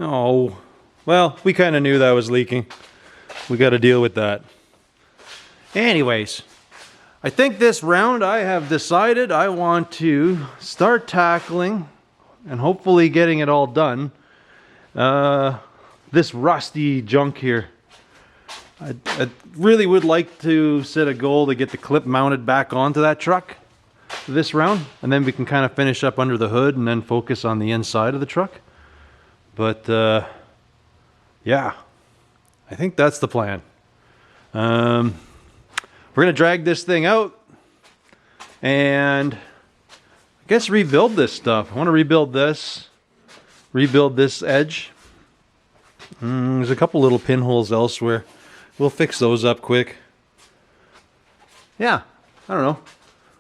Oh, well, we kind of knew that was leaking. We got to deal with that. Anyways, I think this round I have decided I want to start tackling and hopefully getting it all done. This rusty junk here. I really would like to set a goal to get the clip mounted back onto that truck this round, and then we can kind of finish up under the hood and then focus on the inside of the truck. But yeah, I think that's the plan. We're gonna drag this thing out and I guess rebuild this stuff. I want to rebuild this edge. There's a couple little pinholes elsewhere. We'll fix those up quick. Yeah, I don't know.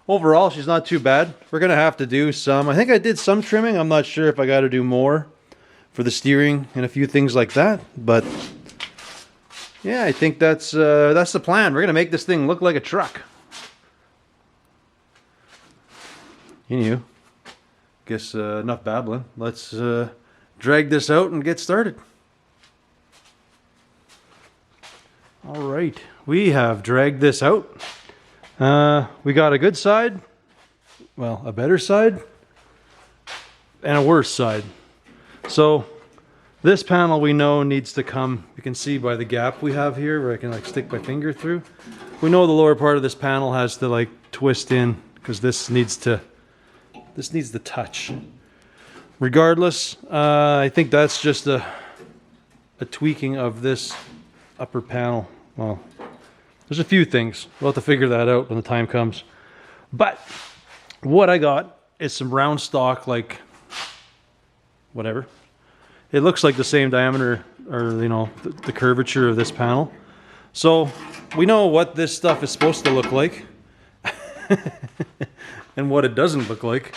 Overall, she's not too bad. We're gonna have to do some, I think I did some trimming. I'm not sure if I got to do more for the steering and a few things like that, but yeah, I think that's the plan. We're gonna make this thing look like a truck. Anywho, guess enough babbling. Let's drag this out and get started. All right, we have dragged this out. We got a good side, well, a better side, and a worse side. So this panel we know needs to come, you can see by the gap we have here where I can like stick my finger through. We know the lower part of this panel has to like twist in because this needs the touch. Regardless, I think that's just a tweaking of this upper panel. Well, there's a few things. We'll have to figure that out when the time comes. But what I got is some round stock, like whatever. It looks like the same diameter, or you know, the curvature of this panel. So we know what this stuff is supposed to look like and what it doesn't look like.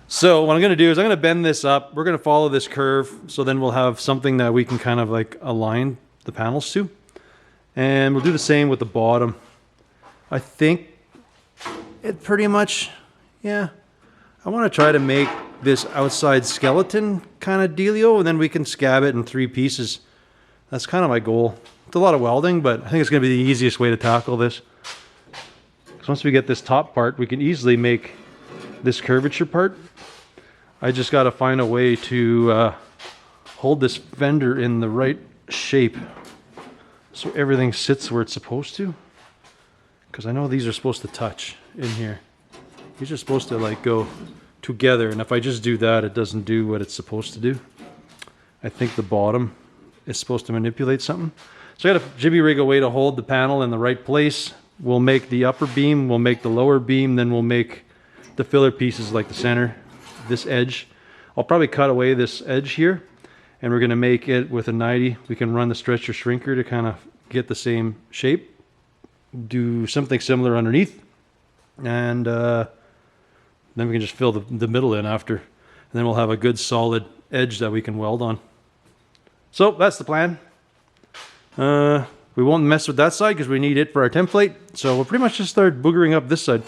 So what I'm going to do is I'm going to bend this up. We're going to follow this curve, so then we'll have something that we can kind of like align the panels to. And we'll do the same with the bottom. I think it pretty much, yeah. I want to try to make this outside skeleton kind of dealio, and then we can scab it in 3 pieces. That's kind of my goal. It's a lot of welding, but I think it's going to be the easiest way to tackle this. Because once we get this top part, we can easily make this curvature part. I just got to find a way to hold this fender in the right shape so everything sits where it's supposed to. Because I know these are supposed to touch in here. These are supposed to like go together, and if I just do that, it doesn't do what it's supposed to do. I think the bottom is supposed to manipulate something. So I got to jibby rig a way to hold the panel in the right place. We'll make the upper beam, we'll make the lower beam, then we'll make the filler pieces like the center, this edge. I'll probably cut away this edge here, and we're going to make it with a 90. We can run the stretcher shrinker to kind of get the same shape. Do something similar underneath, and then we can just fill the middle in after, and then we'll have a good solid edge that we can weld on. So that's the plan. We won't mess with that side because we need it for our template, so we'll pretty much just start boogering up this side.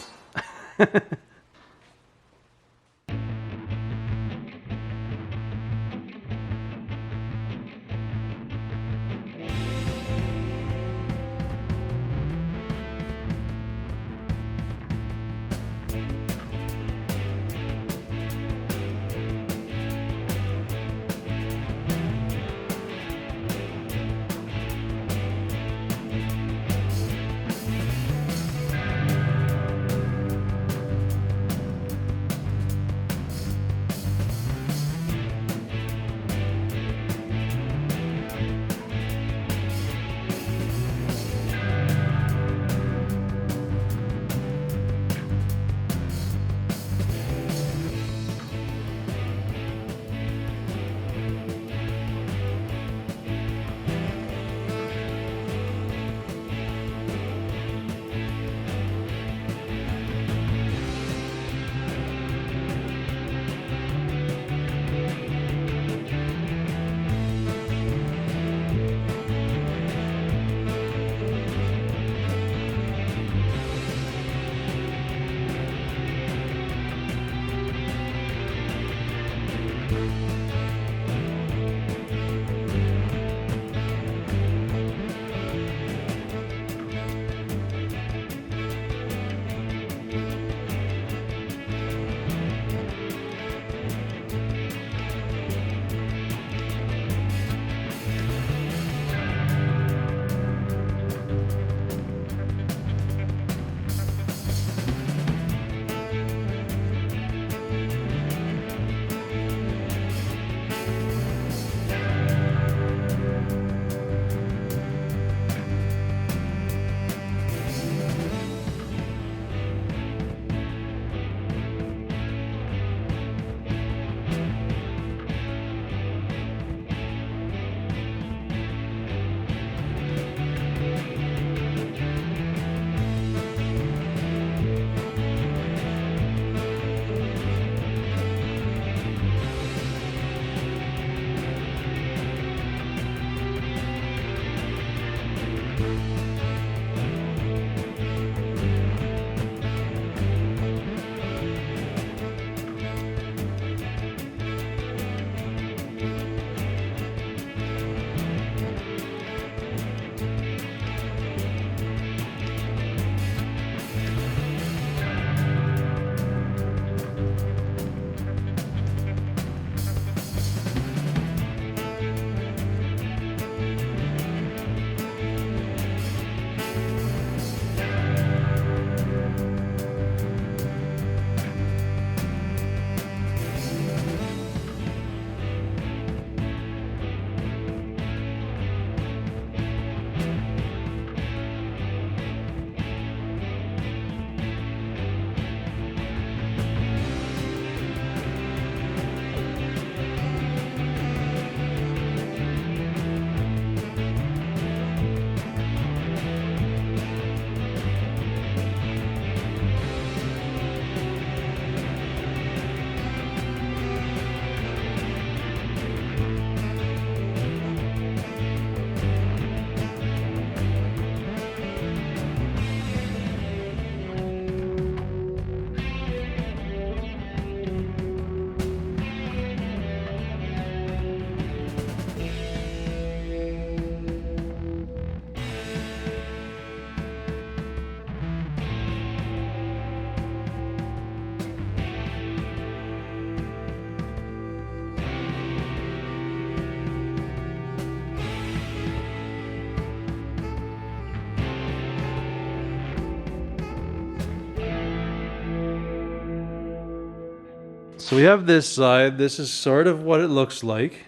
So we have this side. This is sort of what it looks like.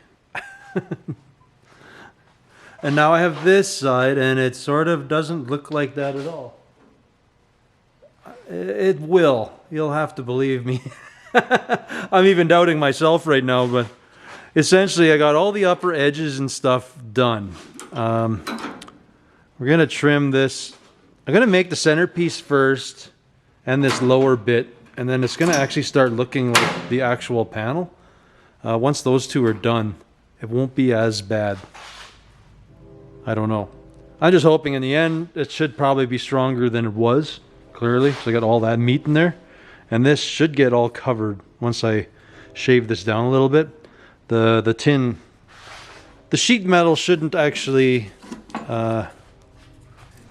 And now I have this side, and it sort of doesn't look like that at all. It will. You'll have to believe me. I'm even doubting myself right now, but essentially I got all the upper edges and stuff done. We're going to trim this. I'm going to make the centerpiece first and this lower bit, and then it's going to actually start looking like the actual panel. Once those two are done, it won't be as bad. I don't know. I'm just hoping in the end it should probably be stronger than it was, clearly. So I got all that meat in there. And this should get all covered once I shave this down a little bit. The tin, the sheet metal shouldn't actually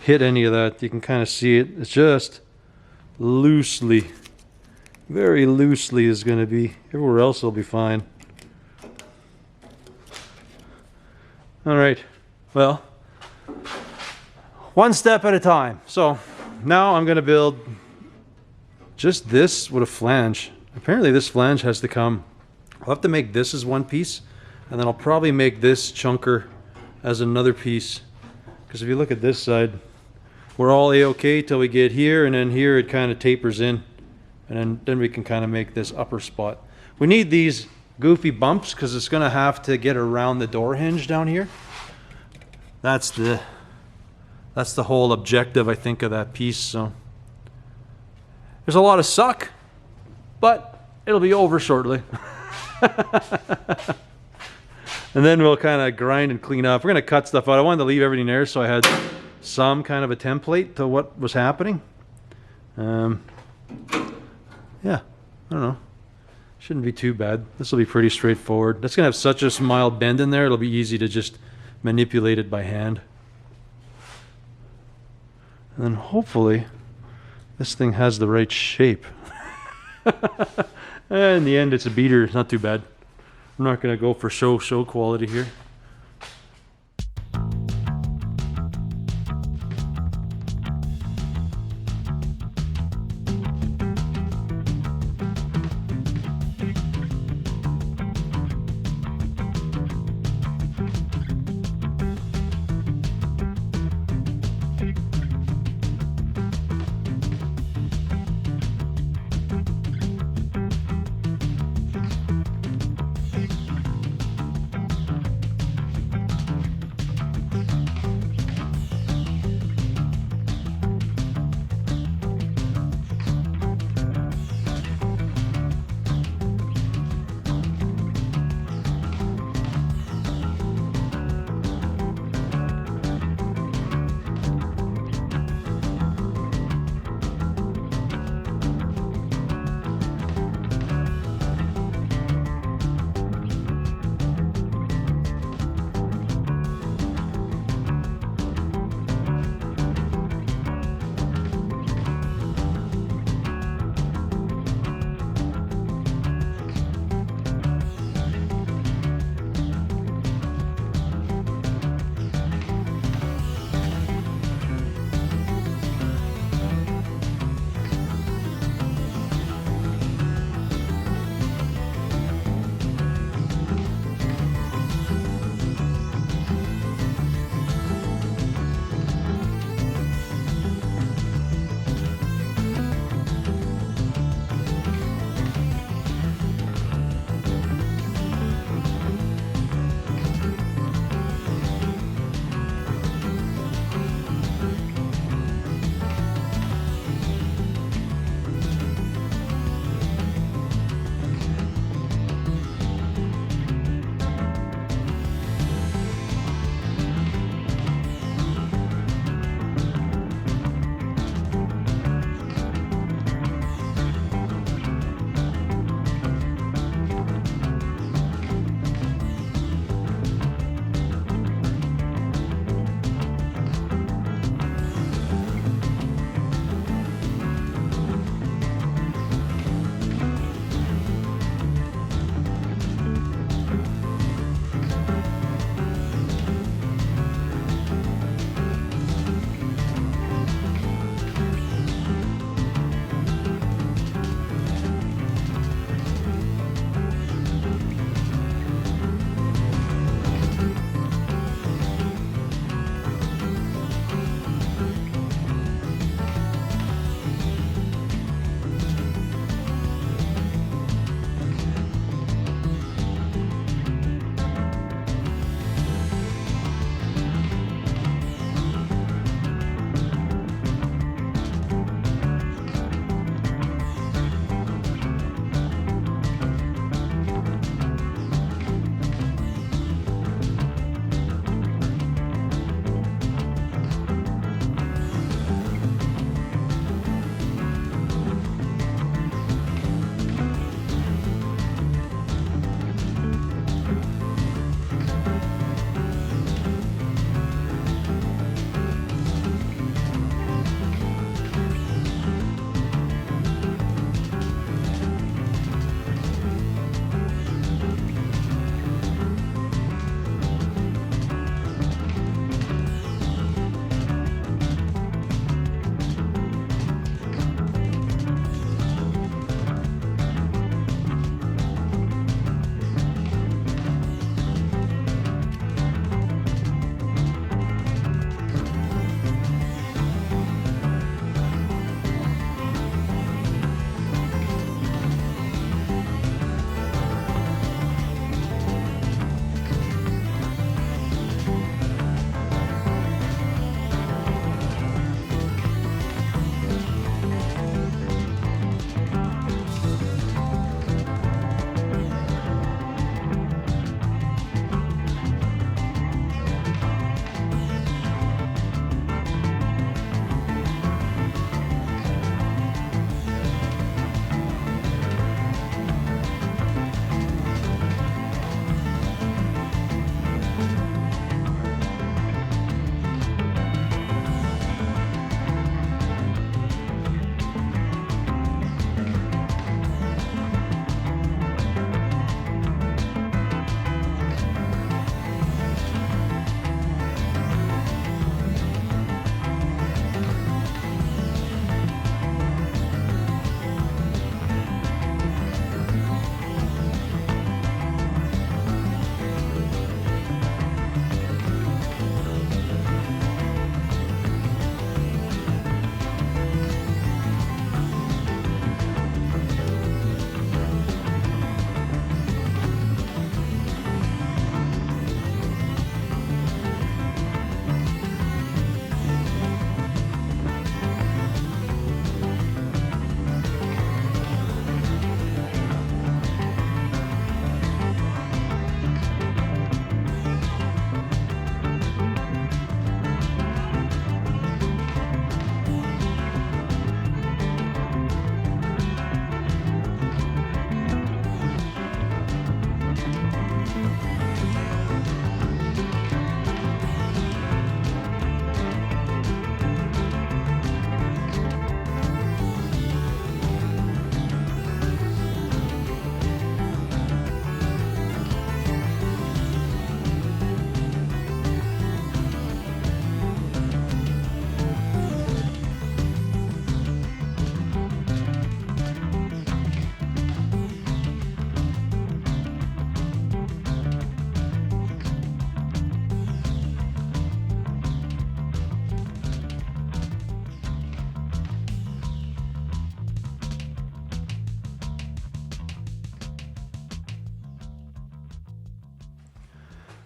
hit any of that. You can kind of see it. It's just loosely, very loosely is going to be. Everywhere else will be fine. All right. Well, one step at a time. So now I'm going to build just this with a flange. Apparently this flange has to come. I'll have to make this as one piece, and then I'll probably make this chunker as another piece. Because if you look at this side, we're all a-okay till we get here, and then here it kind of tapers in, and then we can kind of make this upper spot. We need these goofy bumps because it's going to have to get around the door hinge down here. That's the whole objective, I think, of that piece. So there's a lot of suck, but it'll be over shortly. And then we'll kind of grind and clean up. We're going to cut stuff out. I wanted to leave everything there so I had some kind of a template to what was happening. Yeah, I don't know. Shouldn't be too bad. This will be pretty straightforward. That's going to have such a mild bend in there, it'll be easy to just manipulate it by hand. And then hopefully this thing has the right shape. In the end, it's a beater. It's not too bad. I'm not going to go for show quality here.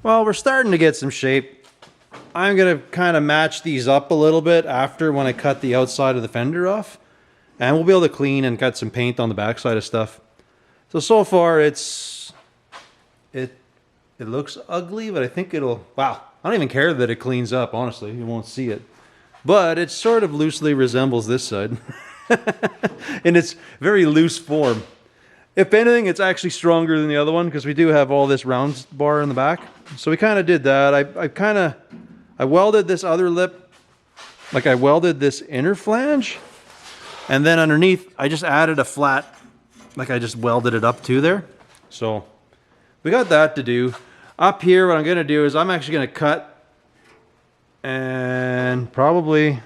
Well, we're starting to get some shape. I'm going to kind of match these up a little bit after when I cut the outside of the fender off. And we'll be able to clean and cut some paint on the backside of stuff. So far it looks ugly, but I think it'll, wow, I don't even care that it cleans up, honestly. You won't see it. But it sort of loosely resembles this side. In its very loose form. If anything, it's actually stronger than the other one because we do have all this round bar in the back. So we kind of did that. I welded this other lip, like I welded this inner flange. And then underneath, I just added a flat, like I just welded it up to there. So we got that to do. Up here, what I'm going to do is I'm actually going to cut and probably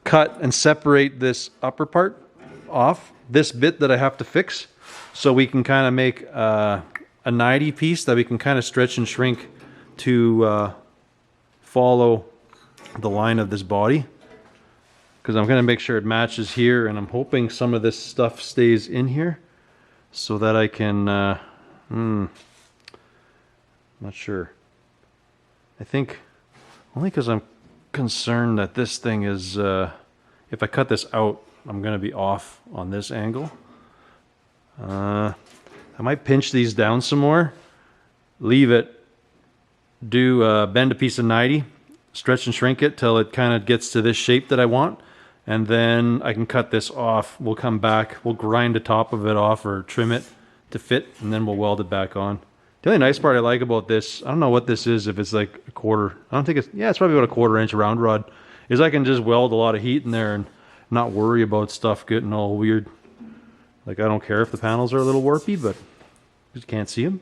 cut and separate this upper part off, this bit that I have to fix, so we can kind of make a 90 piece that we can kind of stretch and shrink to follow the line of this body. Because I'm going to make sure it matches here, and I'm hoping some of this stuff stays in here so that I can, not sure. I think only because I'm concerned that this thing is, if I cut this out, I'm going to be off on this angle. I might pinch these down some more, leave it, do bend a piece of 90, stretch and shrink it till it kind of gets to this shape that I want. And then I can cut this off. We'll come back. We'll grind the top of it off or trim it to fit, and then we'll weld it back on. The only nice part I like about this, I don't know what this is, if it's like a quarter. I don't think it's, yeah, it's probably about a 1/4 inch round rod, is I can just weld a lot of heat in there and not worry about stuff getting all weird. Like, I don't care if the panels are a little warpy, but you just can't see them.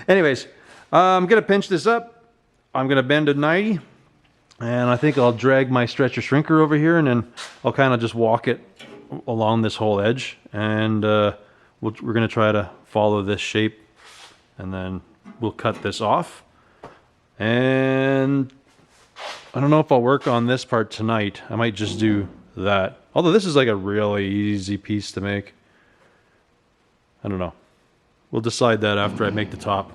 Anyways, I'm going to pinch this up. I'm going to bend to 90. And I think I'll drag my stretcher shrinker over here, and then I'll kind of just walk it along this whole edge. And we're going to try to follow this shape. And then we'll cut this off. And I don't know if I'll work on this part tonight. I might just do that. Although this is like a really easy piece to make. I don't know. We'll decide that after I make the top.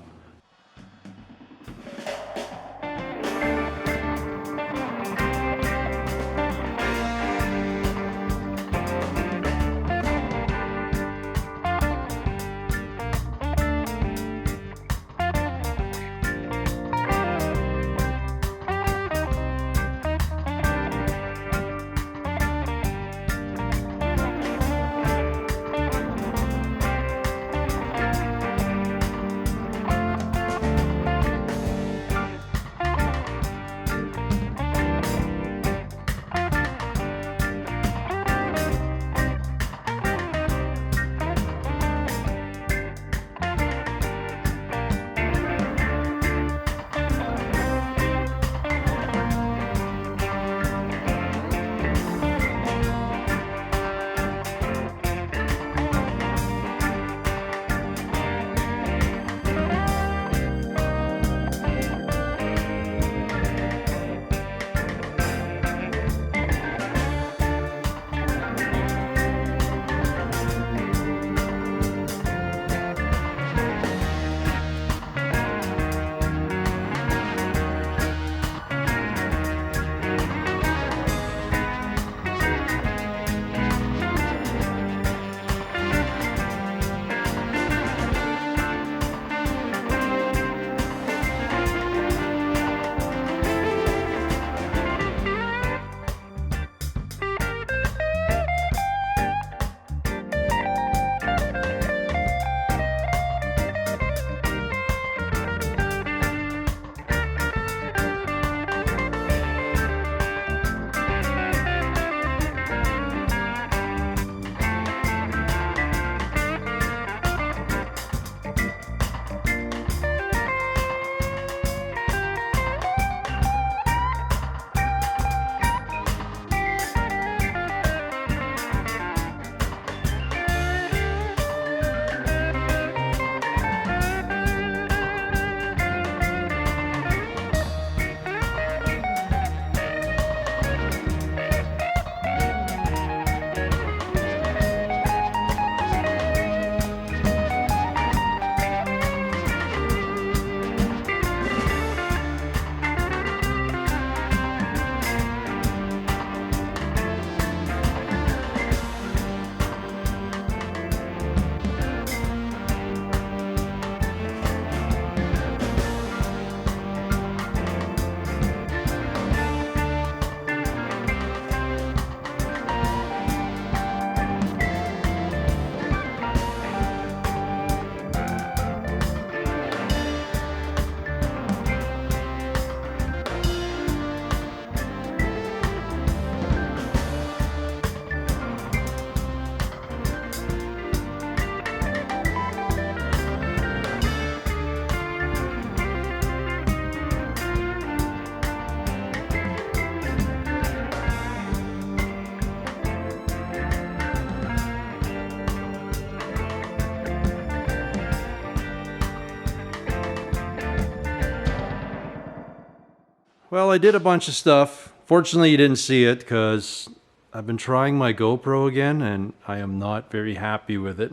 well, I did a bunch of stuff. Fortunately, you didn't see it because I've been trying my GoPro again, and I am not very happy with it.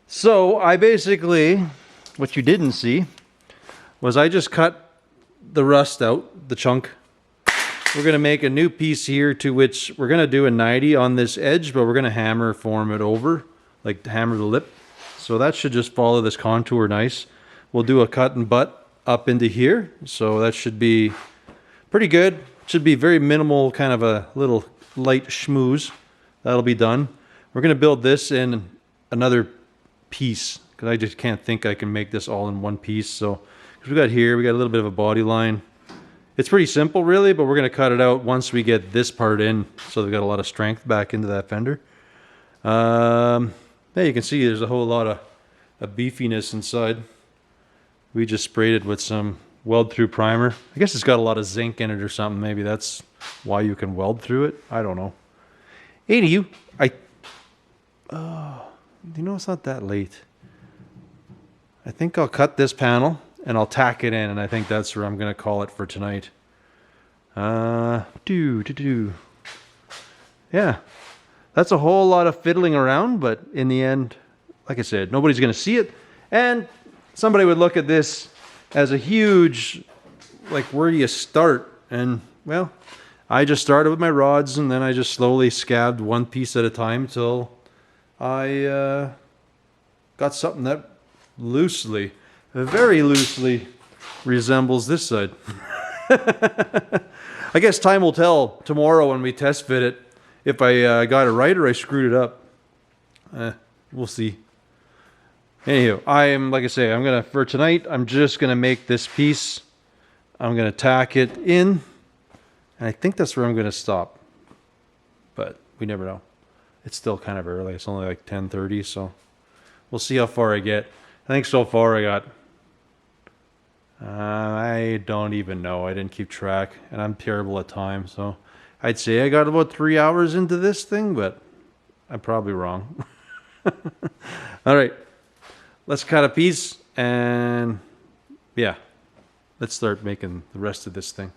So I basically, what you didn't see was I just cut the rust out, the chunk. We're going to make a new piece here to which we're going to do a 90 on this edge, but we're going to hammer form it over, like hammer the lip. So that should just follow this contour nice. We'll do a cut and butt up into here. So that should be pretty good. Should be very minimal, kind of a little light schmooze. That'll be done. We're going to build this in another piece because I just can't think I can make this all in one piece. So we got here, we got a little bit of a body line. It's pretty simple really, but we're going to cut it out once we get this part in, so they've got a lot of strength back into that fender. Yeah, you can see there's a whole lot of beefiness inside. We just sprayed it with some weld through primer. I guess it's got a lot of zinc in it or something. Maybe that's why you can weld through it. I don't know. You know, it's not that late. I think I'll cut this panel and I'll tack it in, and I think that's where I'm going to call it for tonight. Yeah, that's a whole lot of fiddling around, but in the end, like I said, nobody's going to see it. And somebody would look at this as a huge, like, where do you start? And, well, I just started with my rods, and then I just slowly scabbed one piece at a time till I got something that very loosely resembles this side. I guess time will tell tomorrow when we test fit it if I got it right or I screwed it up. We'll see. Anywho, like I say, for tonight, I'm just gonna make this piece. I'm gonna tack it in, and I think that's where I'm gonna stop. But we never know. It's still kind of early. It's only like 10:30, so we'll see how far I get. I think so far I got, I don't even know. I didn't keep track, and I'm terrible at time, so I'd say I got about 3 hours into this thing, but I'm probably wrong. All right, let's cut a piece, and yeah, let's start making the rest of this thing.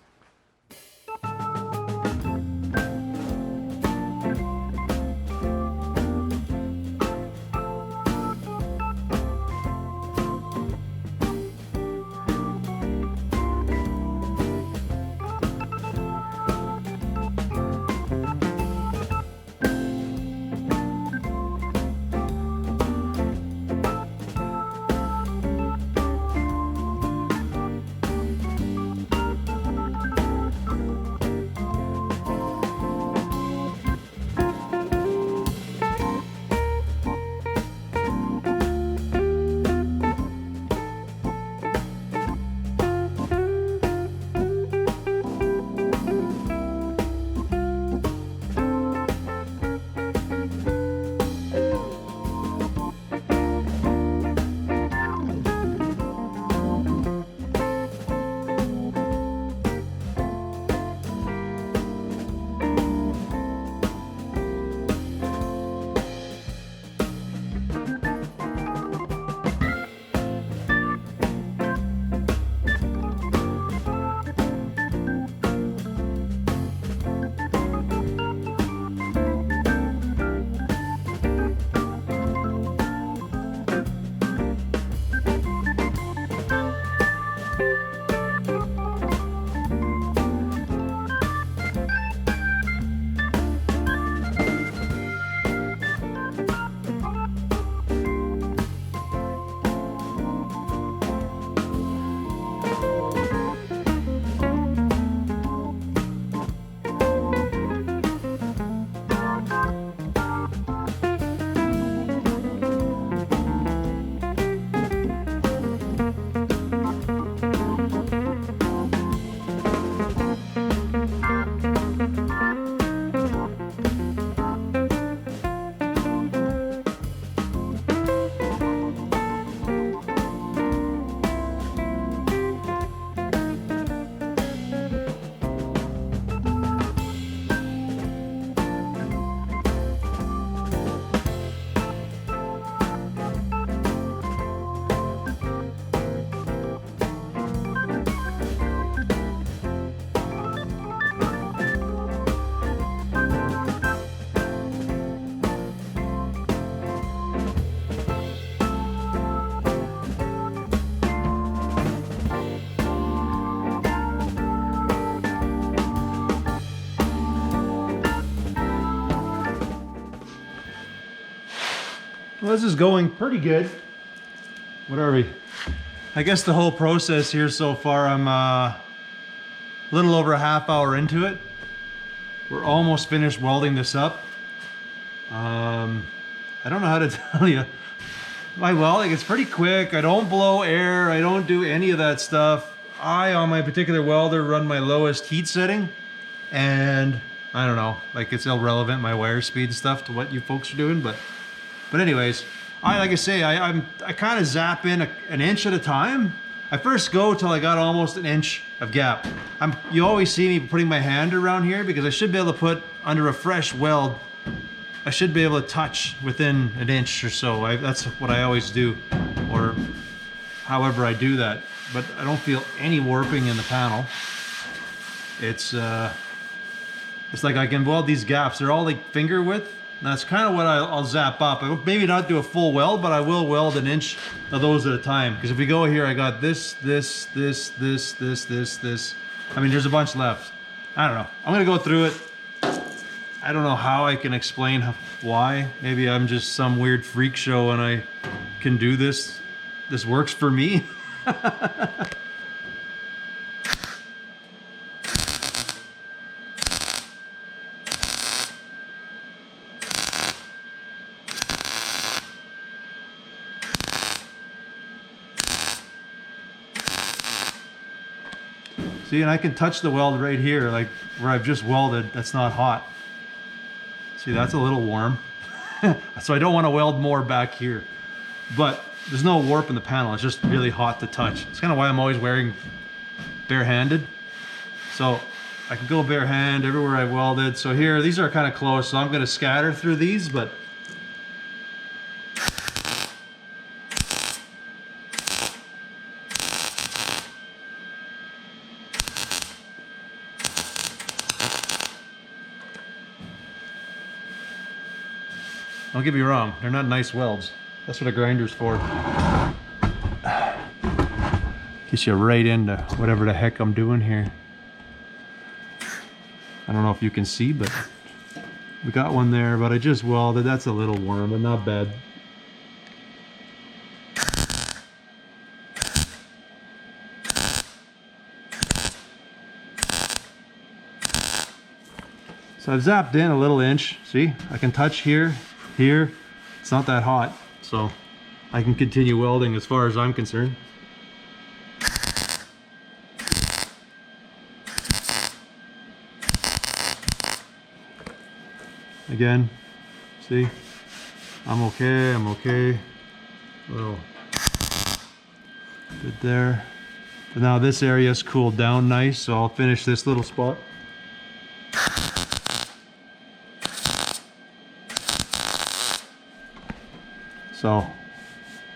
Well, this is going pretty good. What are we? I guess the whole process here so far, I'm a little over a half hour into it. We're almost finished welding this up. I don't know how to tell you. My welding, it's pretty quick. I don't blow air. I don't do any of that stuff. On my particular welder, run my lowest heat setting. And I don't know, like it's irrelevant, my wire speed and stuff, to what you folks are doing. But anyways, like I say, I kind of zap in an inch at a time. I first go till I got almost an inch of gap. You always see me putting my hand around here because I should be able to put under a fresh weld. I should be able to touch within an inch or so. That's what I always do, or however I do that. But I don't feel any warping in the panel. It's like I can weld these gaps. They're all like finger width. And that's kind of what I'll zap up. I will maybe not do a full weld, but I will weld an inch of those at a time. Because if we go here, I got this. I mean, there's a bunch left. I don't know. I'm gonna go through it. I don't know how I can explain why. Maybe I'm just some weird freak show and I can do this. This works for me. See, and I can touch the weld right here, like where I've just welded. That's not hot. See, that's a little warm. So I don't want to weld more back here. But there's no warp in the panel. It's just really hot to touch. It's kind of why I'm always wearing bare-handed. So I can go bare hand everywhere I welded. So here, these are kind of close, so I'm going to scatter through these, but don't get me wrong, they're not nice welds. That's what a grinder's for. Gets you right into whatever the heck I'm doing here. I don't know if you can see, but we got one there, but I just welded. That's a little warm, but not bad. So I've zapped in a little inch. See, I can touch here, here. It's not that hot, so I can continue welding as far as I'm concerned. Again, see, I'm okay. Little good there. But now this area's cooled down nice, so I'll finish this little spot. So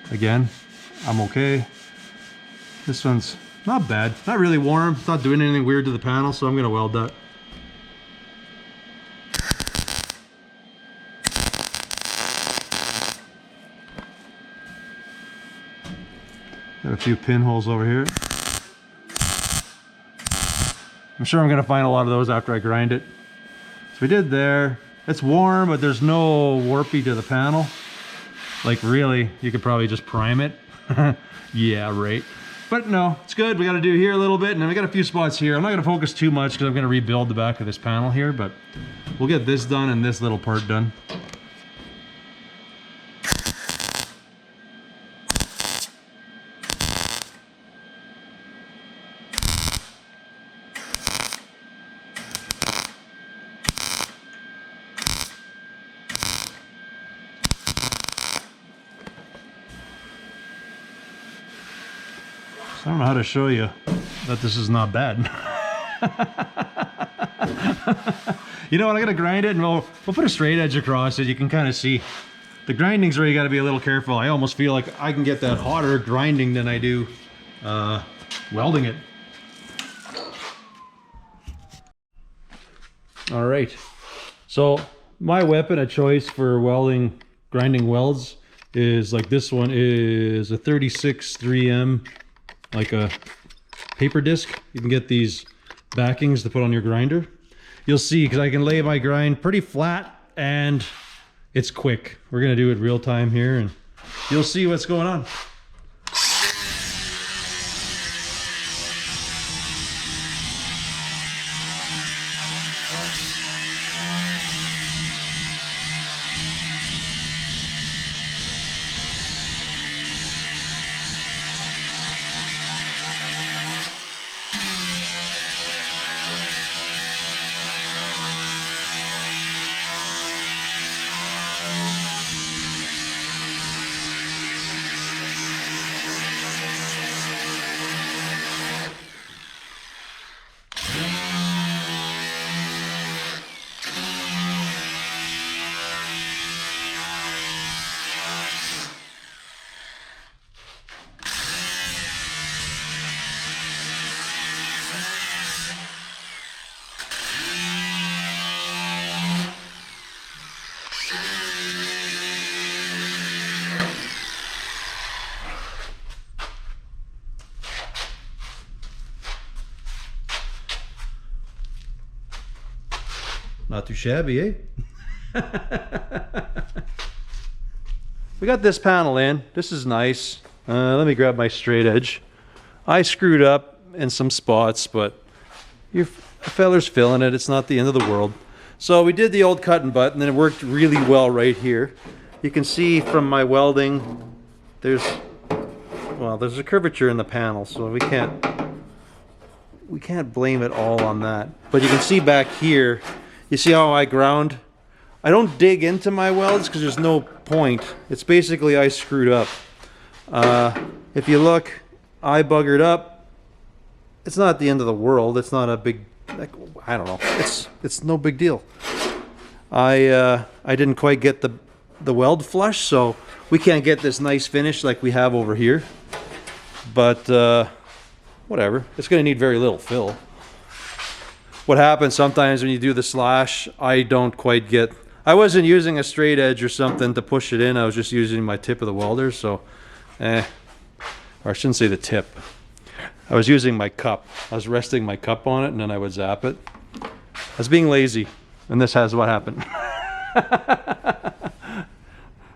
again, I'm okay. This one's not bad, not really warm, it's not doing anything weird to the panel, so I'm gonna weld that. Got a few pinholes over here. I'm sure I'm gonna find a lot of those after I grind it. So we did there. It's warm, but there's no warpy to the panel. Like really, you could probably just prime it. Yeah, right. But no, it's good. We got to do here a little bit, and then we got a few spots here. I'm not going to focus too much because I'm going to rebuild the back of this panel here, but we'll get this done and this little part done. I don't know how to show you that this is not bad. You know what, I'm gonna grind it and we'll put a straight edge across it. You can kind of see the grinding's where you got to be a little careful. I almost feel like I can get that hotter grinding than I do welding it. All right, so my weapon of choice for welding, grinding welds is like this one is a 36 3M, like a paper disc. You can get these backings to put on your grinder. You'll see, because I can lay my grind pretty flat and it's quick. We're gonna do it real time here, and you'll see what's going on. Not too shabby, eh? We got this panel in. This is nice. Let me grab my straight edge. I screwed up in some spots, but your feller's filling it. It's not the end of the world. So we did the old cut and butt, and then it worked really well right here. You can see from my welding, there's a curvature in the panel, so we can't blame it all on that. But you can see back here, you see how I ground? I don't dig into my welds because there's no point. It's basically I screwed up. If you look, I buggered up. It's not the end of the world. It's not a big, like, I don't know. It's no big deal. I didn't quite get the weld flush, so we can't get this nice finish like we have over here. But whatever. It's going to need very little fill. What happens sometimes when you do the slash, I don't quite get... I wasn't using a straight edge or something to push it in. I was just using my tip of the welder, so... or I shouldn't say the tip. I was using my cup. I was resting my cup on it, and then I would zap it. I was being lazy, and this has what happened.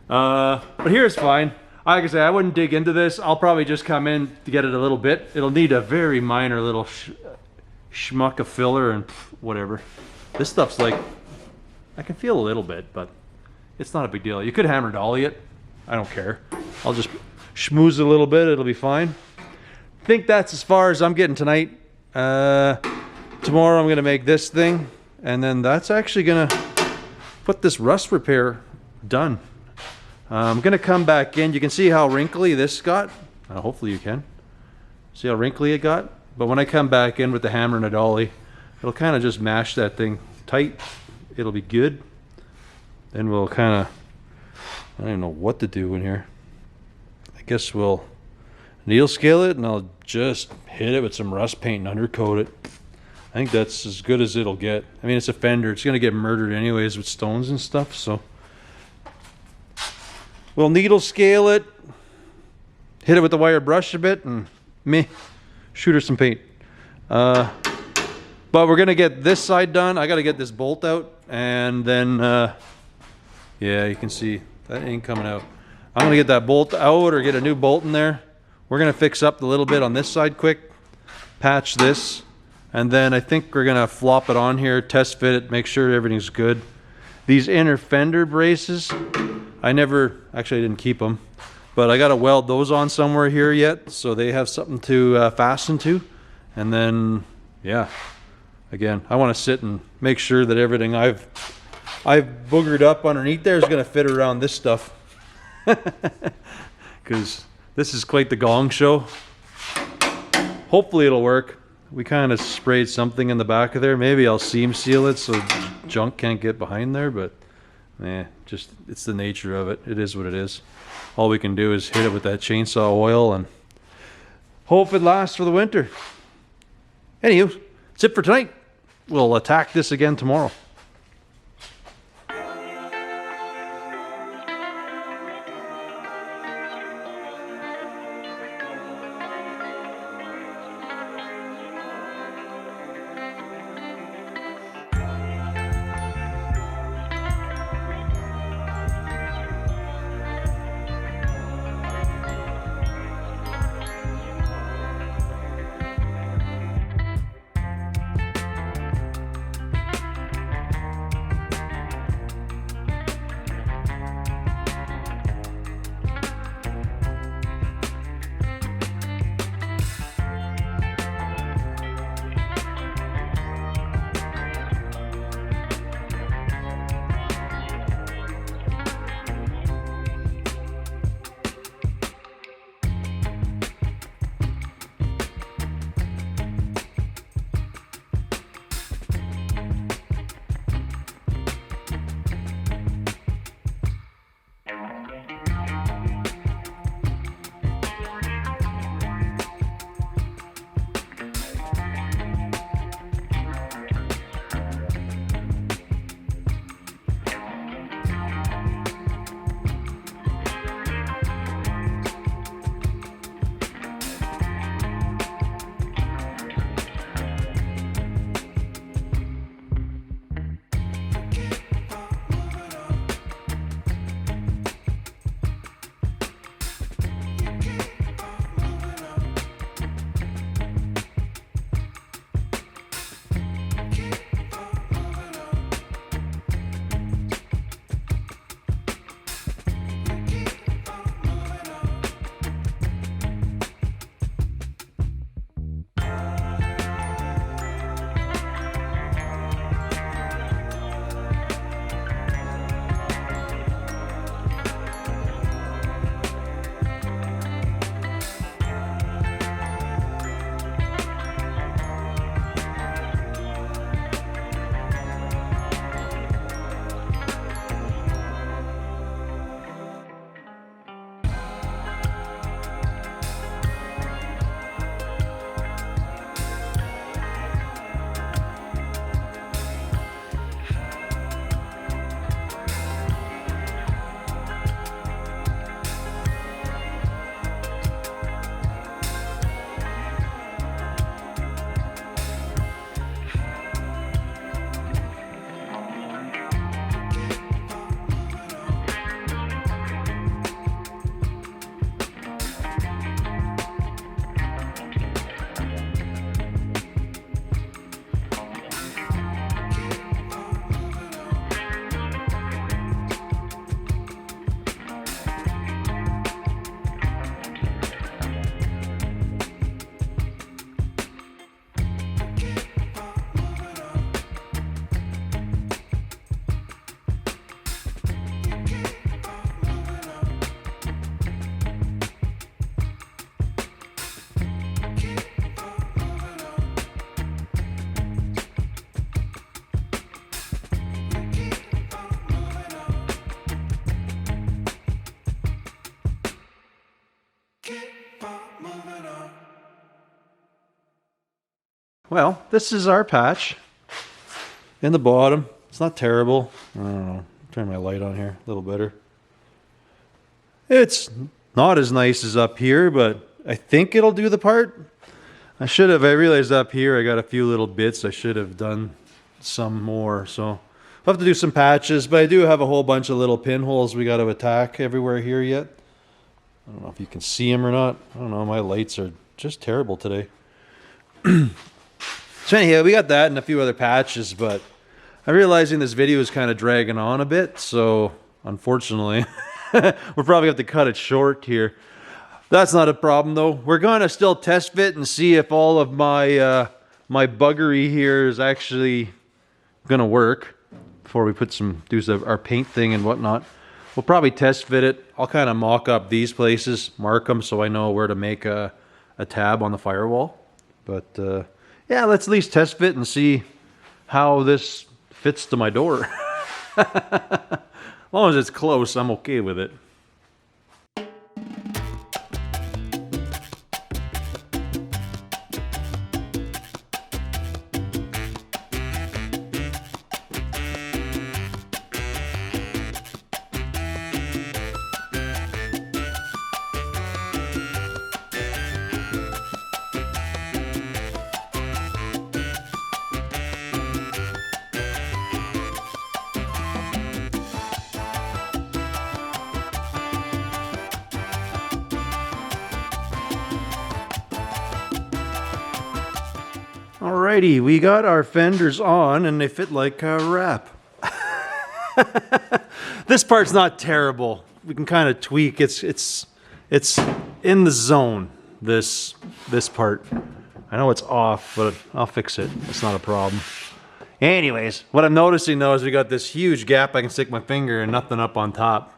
But here's fine. Like I say, I wouldn't dig into this. I'll probably just come in to get it a little bit. It'll need a very minor little schmuck of filler and whatever. This stuff's like, I can feel a little bit, but it's not a big deal. You could hammer dolly it. I don't care. I'll just schmooze it a little bit. It'll be fine. I think that's as far as I'm getting tonight. Tomorrow I'm going to make this thing, and then that's actually going to put this rust repair done. I'm going to come back in. You can see how wrinkly this got. Hopefully you can. See how wrinkly it got? But when I come back in with the hammer and a dolly, it'll kind of just mash that thing tight. It'll be good. Then we'll kind of, I don't even know what to do in here. I guess we'll needle scale it, and I'll just hit it with some rust paint and undercoat it. I think that's as good as it'll get. I mean, it's a fender. It's going to get murdered anyways with stones and stuff, so. We'll needle scale it, hit it with the wire brush a bit, and shoot her some paint. But we're gonna get this side done. I gotta get this bolt out, and then yeah, you can see that ain't coming out. I'm gonna get that bolt out or get a new bolt in there. We're gonna fix up the little bit on this side quick, patch this, and then I think we're gonna flop it on here, test fit it, make sure everything's good. These inner fender braces, I didn't keep them, but I gotta weld those on somewhere here yet, so they have something to fasten to. And then, yeah, again, I want to sit and make sure that everything I've boogered up underneath there is gonna fit around this stuff, because this is quite the gong show. Hopefully it'll work. We kind of sprayed something in the back of there. Maybe I'll seam seal it so junk can't get behind there, but just it's the nature of it. It is what it is. All we can do is hit it with that chainsaw oil and hope it lasts for the winter. Anywho, that's it for tonight. We'll attack this again tomorrow. Well, this is our patch in the bottom. It's not terrible. I don't know. Turn my light on here a little better. It's not as nice as up here, but I think it'll do the part. I realized up here I got a few little bits. I should have done some more. So I'll have to do some patches, but I do have a whole bunch of little pinholes we got to attack everywhere here yet. I don't know if you can see them or not. I don't know. My lights are just terrible today. So anyhow, we got that and a few other patches, but I'm realizing this video is kind of dragging on a bit, so unfortunately, we're probably going to have to cut it short here. That's not a problem, though. We're going to still test fit and see if all of my my buggery here is actually going to work before we do our paint thing and whatnot. We'll probably test fit it. I'll kind of mock up these places, mark them so I know where to make a tab on the firewall. But yeah, let's at least test fit and see how this fits to my door. As long as it's close, I'm okay with it. Alrighty, we got our fenders on and they fit like a wrap. This part's not terrible. We can kind of tweak. It's in the zone, this part. I know it's off, but I'll fix it. It's not a problem. Anyways, what I'm noticing though is we got this huge gap I can stick my finger and nothing up on top.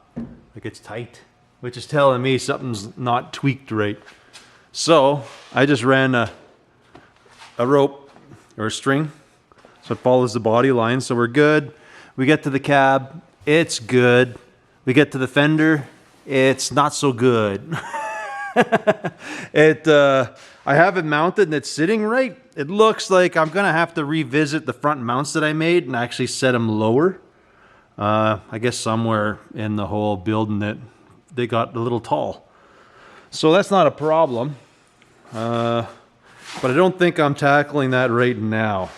Like it's tight, which is telling me something's not tweaked right. So I just ran a rope or a string so it follows the body line, so we're good. We get to the cab, it's good. We get to the fender, it's not so good. I have it mounted and it's sitting right. It looks like I'm gonna have to revisit the front mounts that I made and actually set them lower. I guess somewhere in the whole building that they got a little tall, so that's not a problem. But I don't think I'm tackling that right now.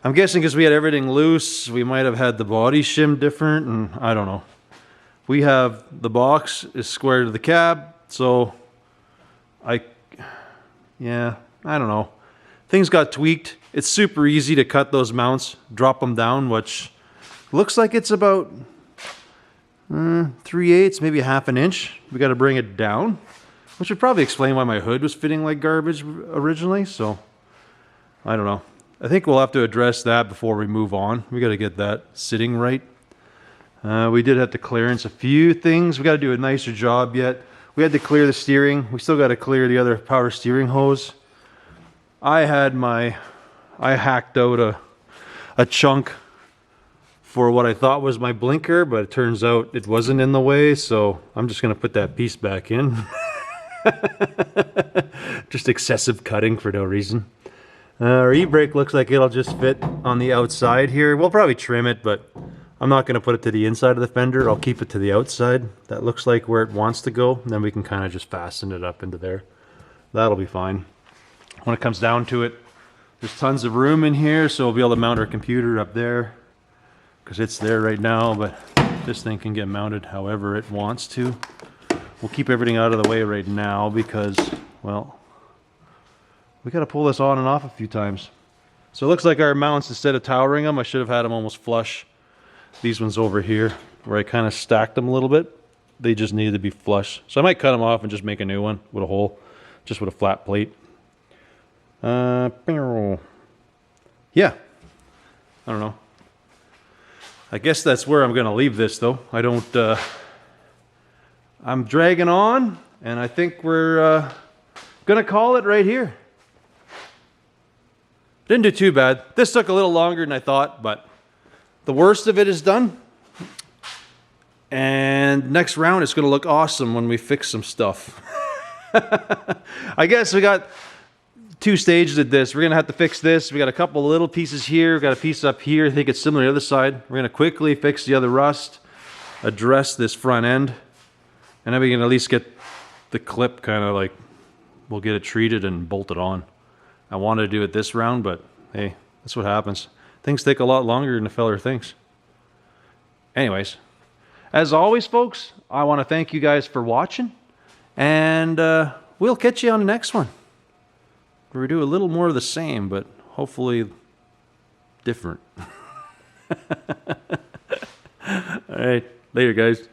I'm guessing because we had everything loose, we might have had the body shim different, and I don't know. We have the box is square to the cab, so I don't know. Things got tweaked. It's super easy to cut those mounts, drop them down, which looks like it's about 3/8, maybe a half an inch. We got to bring it down. Which would probably explain why my hood was fitting like garbage originally, so I don't know. I think we'll have to address that before we move on. We got to get that sitting right. We did have to clearance a few things. We got to do a nicer job yet. We had to clear the steering. We still got to clear the other power steering hose. I hacked out a chunk for what I thought was my blinker, but it turns out it wasn't in the way, so I'm just going to put that piece back in. Just excessive cutting for no reason. Our e-brake looks like it'll just fit on the outside here. We'll probably trim it, but I'm not going to put it to the inside of the fender. I'll keep it to the outside. That looks like where it wants to go. And then we can kind of just fasten it up into there. That'll be fine. When it comes down to it, there's tons of room in here, so we'll be able to mount our computer up there because it's there right now, but this thing can get mounted however it wants to. We'll keep everything out of the way right now because, well, we got to pull this on and off a few times. So it looks like our mounts, instead of towering them, I should have had them almost flush. These ones over here, where I kind of stacked them a little bit, they just needed to be flush. So I might cut them off and just make a new one with a hole, just with a flat plate. Yeah, I don't know. I guess that's where I'm going to leave this, though. I don't... I'm dragging on, and I think we're gonna call it right here. Didn't do too bad. This took a little longer than I thought, but the worst of it is done. And next round it's gonna look awesome when we fix some stuff. I guess we got 2 stages at this. We're going to have to fix this. We got a couple little pieces here. We got a piece up here. I think it's similar to the other side. We're going to quickly fix the other rust, address this front end, and then we can at least get the clip kind of like, we'll get it treated and bolted on. I wanted to do it this round, but hey, that's what happens. Things take a lot longer than the feller thinks. Anyways, as always, folks, I want to thank you guys for watching, and we'll catch you on the next one. We do a little more of the same, but hopefully different. All right, later, guys.